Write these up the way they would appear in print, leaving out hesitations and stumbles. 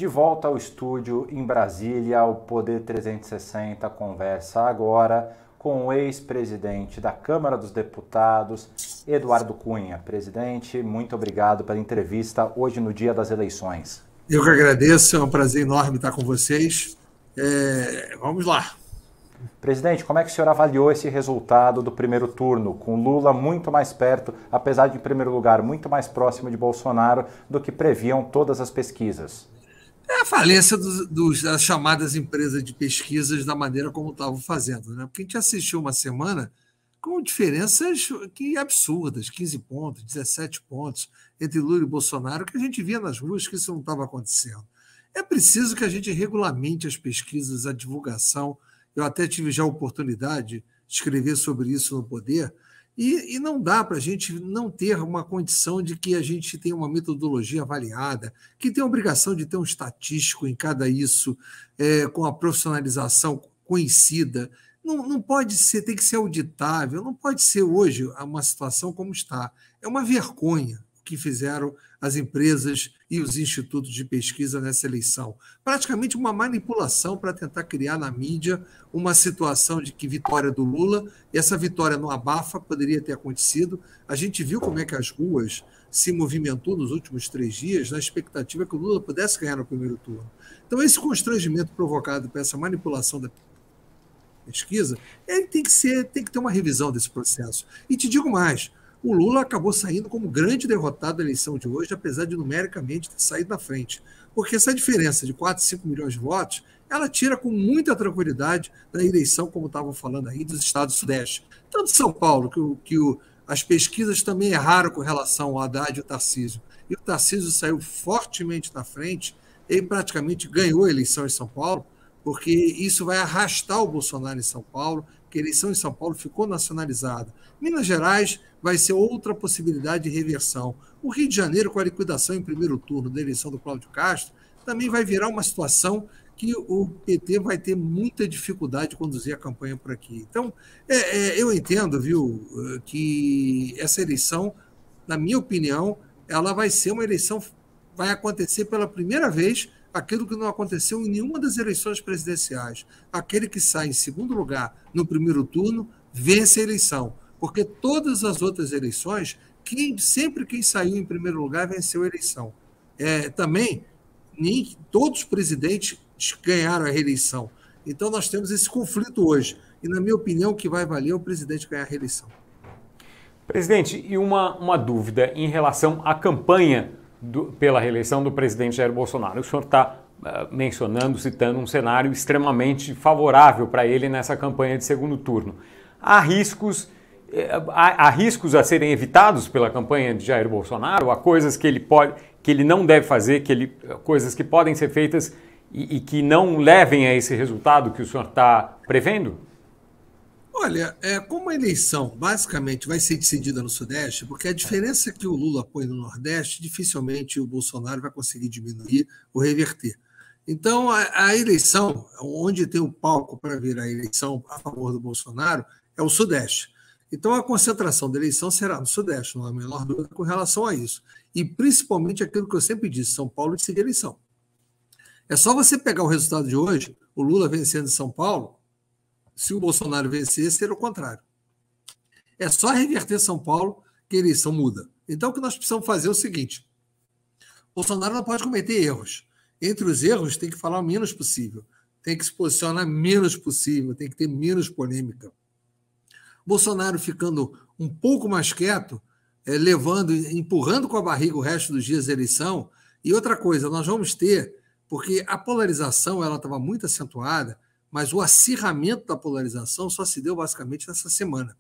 De volta ao estúdio em Brasília, o Poder 360 conversa agora com o ex-presidente da Câmara dos Deputados, Eduardo Cunha. Presidente, muito obrigado pela entrevista hoje no dia das eleições. Eu que agradeço, é um prazer enorme estar com vocês. Vamos lá. Presidente, como é que o senhor avaliou esse resultado do primeiro turno, com Lula muito mais perto, apesar de, em primeiro lugar, muito mais próximo de Bolsonaro do que previam todas as pesquisas? É a falência das chamadas empresas de pesquisas da maneira como estavam fazendo, né? Porque a gente assistiu uma semana com diferenças absurdas, 15 pontos, 17 pontos entre Lula e Bolsonaro, que a gente via nas ruas que isso não estava acontecendo. É preciso que a gente regulamente as pesquisas, a divulgação. Eu até tive já a oportunidade de escrever sobre isso no Poder, e não dá para a gente não ter uma condição de que a gente tenha uma metodologia avaliada, que tem a obrigação de ter um estatístico em cada isso, com a profissionalização conhecida. Não pode ser, tem que ser auditável, não pode ser hoje uma situação como está. É uma vergonha o que fizeram as empresas e os institutos de pesquisa nessa eleição. Praticamente uma manipulação para tentar criar na mídia uma situação de que vitória do Lula, e essa vitória não abafa, poderia ter acontecido. A gente viu como é que as ruas se movimentou nos últimos 3 dias na expectativa que o Lula pudesse ganhar no primeiro turno. Então, esse constrangimento provocado por essa manipulação da pesquisa, ele tem que ter uma revisão desse processo. E te digo mais, o Lula acabou saindo como grande derrotado da eleição de hoje, apesar de numericamente ter saído na frente. Porque essa diferença de 4, 5 milhões de votos, ela tira com muita tranquilidade da eleição, como estavam falando aí, dos estados do Sudeste. Tanto São Paulo, as pesquisas também erraram com relação ao Haddad e o Tarcísio. E o Tarcísio saiu fortemente na frente, ele praticamente ganhou a eleição em São Paulo, porque isso vai arrastar o Bolsonaro em São Paulo, que a eleição em São Paulo ficou nacionalizada. Minas Gerais vai ser outra possibilidade de reversão. O Rio de Janeiro, com a liquidação em primeiro turno da eleição do Cláudio Castro, também vai virar uma situação que o PT vai ter muita dificuldade de conduzir a campanha por aqui. Então, eu entendo, viu, que essa eleição, na minha opinião, ela vai ser uma eleição, vai acontecer pela primeira vez aquilo que não aconteceu em nenhuma das eleições presidenciais. Aquele que sai em segundo lugar no primeiro turno vence a eleição, porque todas as outras eleições, sempre quem saiu em primeiro lugar venceu a eleição. Também, nem todos os presidentes ganharam a reeleição. Então, nós temos esse conflito hoje. E, na minha opinião, o que vai valer é o presidente ganhar a reeleição. Presidente, e uma dúvida em relação à campanha pela reeleição do presidente Jair Bolsonaro. O senhor está citando um cenário extremamente favorável para ele nessa campanha de segundo turno. Há riscos a serem evitados pela campanha de Jair Bolsonaro? Há coisas que ele não deve fazer, coisas que podem ser feitas e que não levem a esse resultado que o senhor está prevendo? Olha, como a eleição basicamente vai ser decidida no Sudeste, porque a diferença que o Lula põe no Nordeste, dificilmente o Bolsonaro vai conseguir diminuir ou reverter. Então, a eleição, onde tem o palco para vir a eleição a favor do Bolsonaro, é o Sudeste. Então, a concentração da eleição será no Sudeste, não há a menor dúvida com relação a isso. E, principalmente, aquilo que eu sempre disse, São Paulo decide a eleição. É só você pegar o resultado de hoje, o Lula vencendo em São Paulo. Se o Bolsonaro vencer, será o contrário. É só reverter São Paulo que a eleição muda. Então, o que nós precisamos fazer é o seguinte: Bolsonaro não pode cometer erros. Entre os erros, tem que falar o menos possível, tem que se posicionar menos possível, tem que ter menos polêmica. Bolsonaro ficando um pouco mais quieto, empurrando com a barriga o resto dos dias da eleição. E outra coisa, nós vamos ter, porque a polarização ela estava muito acentuada, mas o acirramento da polarização só se deu basicamente nessa semana.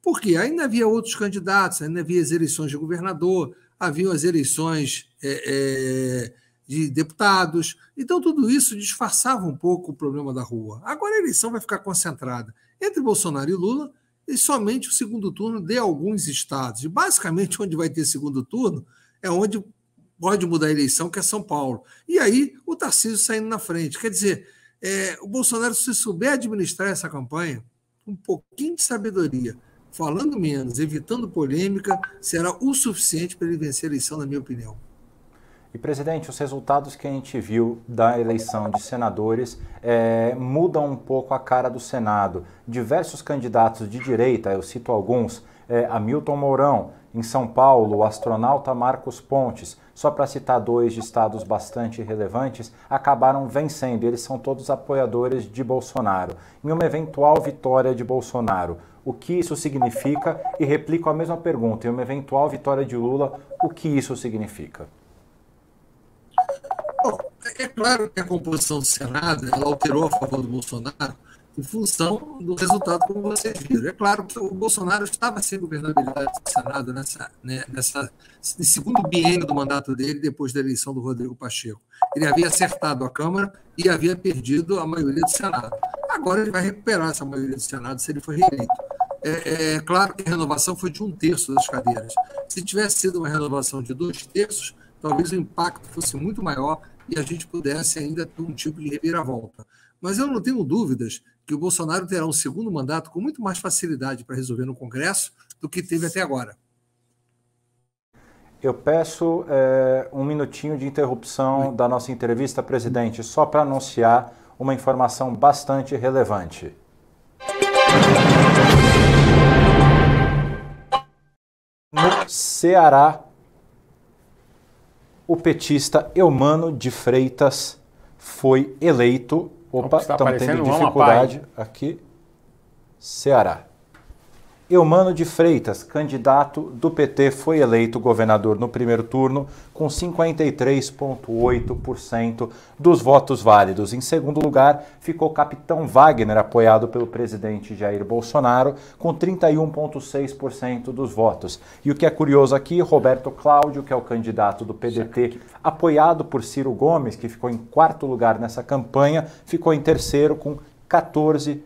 Por quê? Ainda havia outros candidatos, ainda havia as eleições de governador, havia as eleições de deputados. Então, tudo isso disfarçava um pouco o problema da rua. Agora a eleição vai ficar concentrada entre Bolsonaro e Lula, e somente o segundo turno de alguns estados. E, basicamente, onde vai ter segundo turno é onde pode mudar a eleição, que é São Paulo. E aí, o Tarcísio saindo na frente. Quer dizer, o Bolsonaro, se souber administrar essa campanha, um pouquinho de sabedoria, falando menos, evitando polêmica, será o suficiente para ele vencer a eleição, na minha opinião. E, presidente, os resultados que a gente viu da eleição de senadores mudam um pouco a cara do Senado. Diversos candidatos de direita, eu cito alguns, Hamilton Mourão, em São Paulo, o astronauta Marcos Pontes, só para citar dois de estados bastante relevantes, acabaram vencendo. Eles são todos apoiadores de Bolsonaro. Em uma eventual vitória de Bolsonaro, o que isso significa? E replico a mesma pergunta, em uma eventual vitória de Lula, o que isso significa? Bom, é claro que a composição do Senado ela alterou a favor do Bolsonaro em função do resultado, como vocês viram. É claro que o Bolsonaro estava sem governabilidade do Senado nesse segundo biênio do mandato dele, depois da eleição do Rodrigo Pacheco. Ele havia acertado a Câmara e havia perdido a maioria do Senado. Agora ele vai recuperar essa maioria do Senado se ele for reeleito. É claro que a renovação foi de 1/3 das cadeiras. Se tivesse sido uma renovação de 2/3, talvez o impacto fosse muito maior e a gente pudesse ainda ter um tipo de reviravolta. Mas eu não tenho dúvidas que o Bolsonaro terá um segundo mandato com muito mais facilidade para resolver no Congresso do que teve até agora. Eu peço um minutinho de interrupção da nossa entrevista, presidente, só para anunciar uma informação bastante relevante. No Ceará, o petista Eumano de Freitas foi eleito. Opa, estamos tendo dificuldade aqui. Ceará. Eumano de Freitas, candidato do PT, foi eleito governador no primeiro turno com 53,8% dos votos válidos. Em segundo lugar, ficou Capitão Wagner, apoiado pelo presidente Jair Bolsonaro, com 31,6% dos votos. E o que é curioso aqui, Roberto Cláudio, que é o candidato do PDT, apoiado por Ciro Gomes, que ficou em quarto lugar nessa campanha, ficou em terceiro com 14%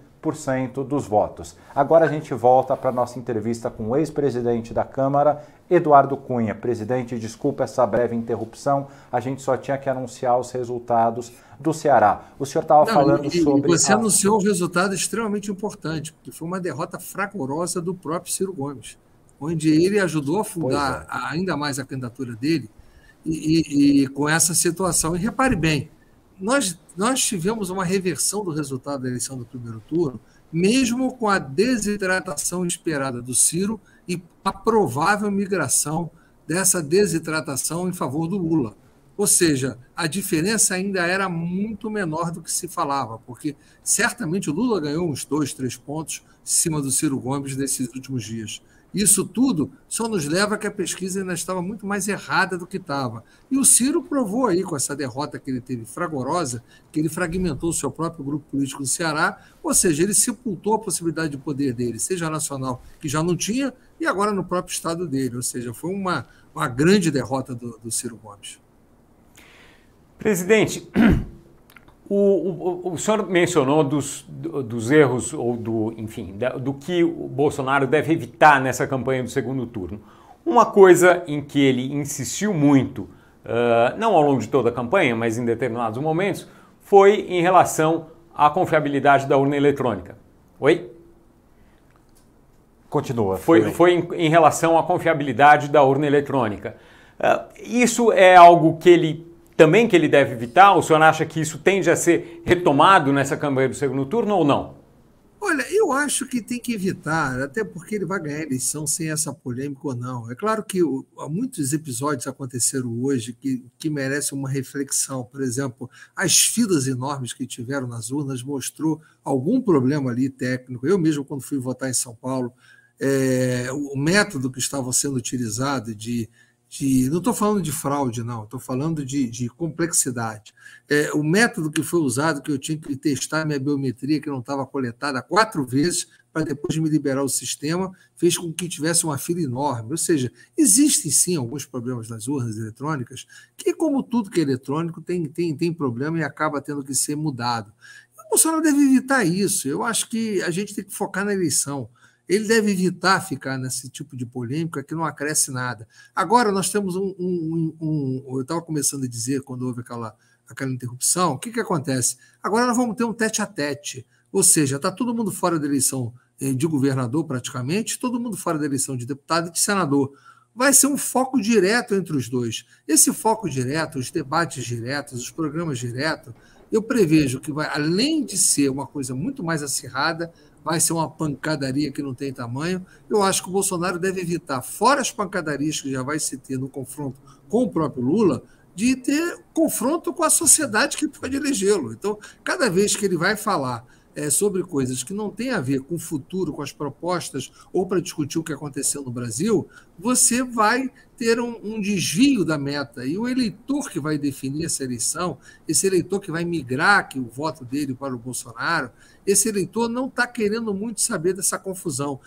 dos votos. Agora a gente volta para a nossa entrevista com o ex-presidente da Câmara, Eduardo Cunha. Presidente, desculpa essa breve interrupção, a gente só tinha que anunciar os resultados do Ceará. O senhor estava falando sobre... Você anunciou um resultado extremamente importante, porque foi uma derrota fragorosa do próprio Ciro Gomes, onde ele ajudou a fundar ainda mais a candidatura dele e com essa situação. E repare bem, nós tivemos uma reversão do resultado da eleição do primeiro turno, mesmo com a desidratação esperada do Ciro e a provável migração dessa desidratação em favor do Lula. Ou seja, a diferença ainda era muito menor do que se falava, porque certamente o Lula ganhou uns 2, 3 pontos em cima do Ciro Gomes nesses últimos dias. Isso tudo só nos leva a que a pesquisa ainda estava muito mais errada do que estava. E o Ciro provou aí, com essa derrota que ele teve fragorosa, que ele fragmentou o seu próprio grupo político no Ceará, ou seja, ele sepultou a possibilidade de poder dele, seja nacional, que já não tinha, e agora no próprio estado dele. Ou seja, foi uma grande derrota do Ciro Gomes. Presidente, o senhor mencionou dos erros ou do que o Bolsonaro deve evitar nessa campanha do segundo turno. Uma coisa em que ele insistiu muito, não ao longo de toda a campanha, mas em determinados momentos, foi em relação à confiabilidade da urna eletrônica. Oi? Continua. Foi em relação à confiabilidade da urna eletrônica. Isso é algo que ele deve evitar? O senhor acha que isso tende a ser retomado nessa campanha do segundo turno ou não? Olha, eu acho que tem que evitar, até porque ele vai ganhar a eleição sem essa polêmica ou não. É claro que muitos episódios aconteceram hoje que merecem uma reflexão. Por exemplo, as filas enormes que tiveram nas urnas mostrou algum problema ali técnico. Eu mesmo, quando fui votar em São Paulo, o método que estava sendo utilizado não estou falando de fraude, não, estou falando de complexidade. O método que foi usado, que eu tinha que testar minha biometria, que não estava coletada 4 vezes, para depois de me liberar o sistema, fez com que tivesse uma fila enorme. Ou seja, existem sim alguns problemas nas urnas eletrônicas, que, como tudo que é eletrônico, tem problema e acaba tendo que ser mudado. O Bolsonaro deve evitar isso. Eu acho que a gente tem que focar na eleição. Ele deve evitar ficar nesse tipo de polêmica que não acresce nada. Agora, nós temos eu estava começando a dizer, quando houve aquela interrupção, o que acontece? Agora nós vamos ter um tete-a-tete, ou seja, está todo mundo fora da eleição de governador praticamente, todo mundo fora da eleição de deputado e de senador. vai ser um foco direto entre os dois. Esse foco direto, os debates diretos, os programas diretos, eu prevejo que vai, além de ser uma coisa muito mais acirrada, vai ser uma pancadaria que não tem tamanho. Eu acho que o Bolsonaro deve evitar, fora as pancadarias que já vai se ter no confronto com o próprio Lula, de ter confronto com a sociedade que pode elegê-lo. Então, cada vez que ele vai falar sobre coisas que não têm a ver com o futuro, com as propostas, ou para discutir o que aconteceu no Brasil, você vai ter um desvio da meta. E o eleitor que vai definir essa eleição, esse eleitor que vai migrar que o voto dele para o Bolsonaro, esse eleitor não está querendo muito saber dessa confusão.